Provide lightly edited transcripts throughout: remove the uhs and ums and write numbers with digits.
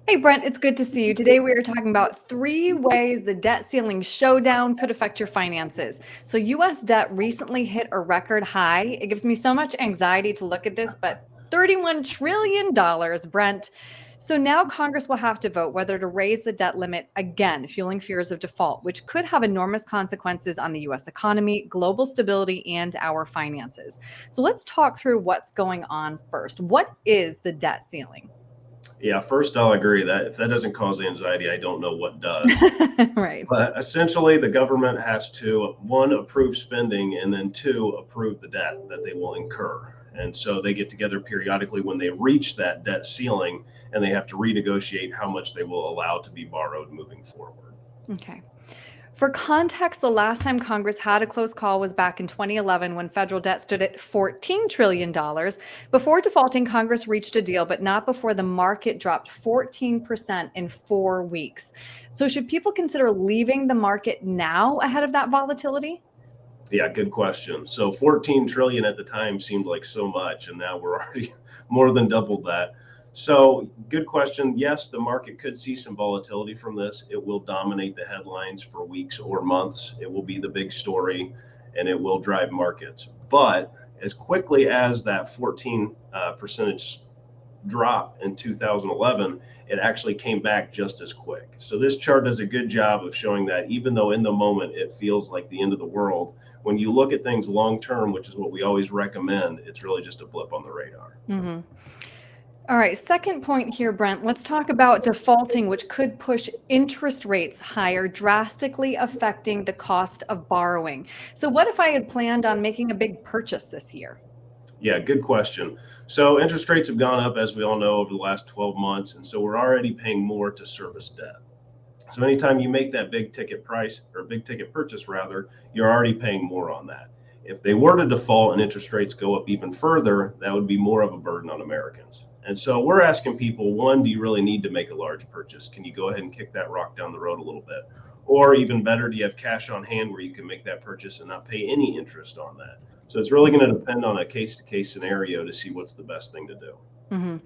Hey, Brent, it's good to see you. Today, we are talking about 3 ways the debt ceiling showdown could affect your finances. So, US debt recently hit a record high. It gives me so much anxiety to look at this, but $31 trillion, Brent. So, now Congress will have to vote whether to raise the debt limit again, fueling fears of default, which could have enormous consequences on the US economy, global stability, and our finances. So, let's talk through what's going on first. What is the debt ceiling? Yeah, first I'll agree that if that doesn't cause anxiety, I don't know what does. Right. But essentially, the government has to, one, approve spending, and then two, approve the debt that they will incur. And so they get together periodically when they reach that debt ceiling, and they have to renegotiate how much they will allow to be borrowed moving forward. Okay. For context, the last time Congress had a close call was back in 2011 when federal debt stood at $14 trillion. Before defaulting, Congress reached a deal, but not before the market dropped 14% in 4 weeks. So, should people consider leaving the market now ahead of that volatility? Yeah, good question. So 14 trillion at the time seemed like so much, and now we're already more than doubled that. So good question. Yes, the market could see some volatility from this. It will dominate the headlines for weeks or months. It will be the big story, and it will drive markets. But as quickly as that 14 percentage drop in 2011, it actually came back just as quick. So this chart does a good job of showing that even though in the moment it feels like the end of the world, when you look at things long term, which is what we always recommend, it's really just a blip on the radar. Hmm. All right, second point here, Brent. Let's talk about defaulting, which could push interest rates higher, drastically affecting the cost of borrowing. So, what if I had planned on making a big purchase this year? Yeah, good question. So interest rates have gone up, as we all know, over the last 12 months. And so we're already paying more to service debt. So anytime you make that big ticket price or big ticket purchase, rather, you're already paying more on that. If they were to default and interest rates go up even further, that would be more of a burden on Americans. And so we're asking people, one, do you really need to make a large purchase? Can you go ahead and kick that rock down the road a little bit? Or even better, do you have cash on hand where you can make that purchase and not pay any interest on that? So it's really going to depend on a case to case scenario to see what's the best thing to do. Hmm.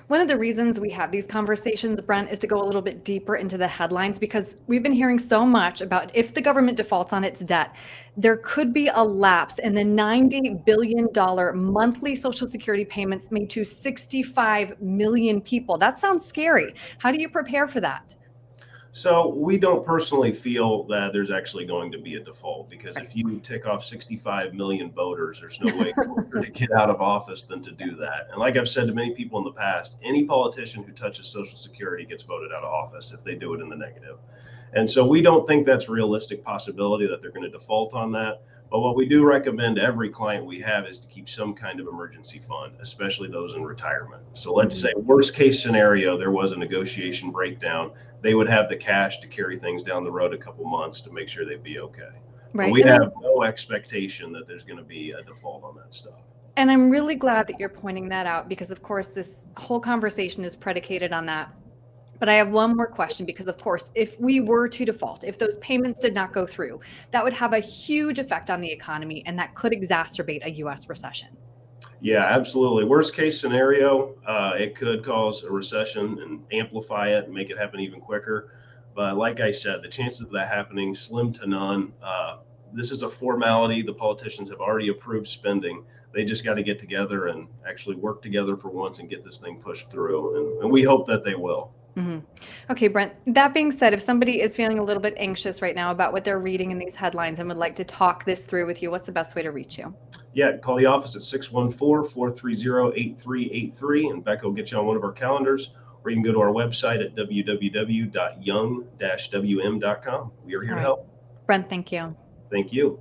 One of the reasons we have these conversations, Brent, is to go a little bit deeper into the headlines because we've been hearing so much about if the government defaults on its debt, there could be a lapse in the $90 billion monthly Social Security payments made to 65 million people. That sounds scary. How do you prepare for that? So we don't personally feel that there's actually going to be a default because Right. if you tick off 65 million voters, there's no way quicker to get out of office than to do that. And like I've said to many people in the past, any politician who touches Social Security gets voted out of office if they do it in the negative. And so we don't think that's a realistic possibility that they're going to default on that. But what we do recommend to every client we have is to keep some kind of emergency fund, especially those in retirement. So let's Mhm. say worst case scenario, there was a negotiation breakdown, they would have the cash to carry things down the road a couple months to make sure they'd be okay. But Right. we have no expectation that there's going to be a default on that stuff. And I'm really glad that you're pointing that out because, of course, this whole conversation is predicated on that. But I have one more question because, of course, if we were to default, if those payments did not go through, that would have a huge effect on the economy and that could exacerbate a US recession. Yeah, absolutely. Worst case scenario, it could cause a recession and amplify it and make it happen even quicker. But like I said, the chances of that happening slim to none. This is a formality. The politicians have already approved spending. They just got to get together and actually work together for once and get this thing pushed through. And we hope that they will. Hmm. Okay, Brent, that being said, if somebody is feeling a little bit anxious right now about what they're reading in these headlines and would like to talk this through with you, what's the best way to reach you? Yeah, call the office at 614-430-8383, and Becca will get you on one of our calendars, or you can go to our website at www.young-wm.com. We are here All to right. help. Brent, thank you. Thank you.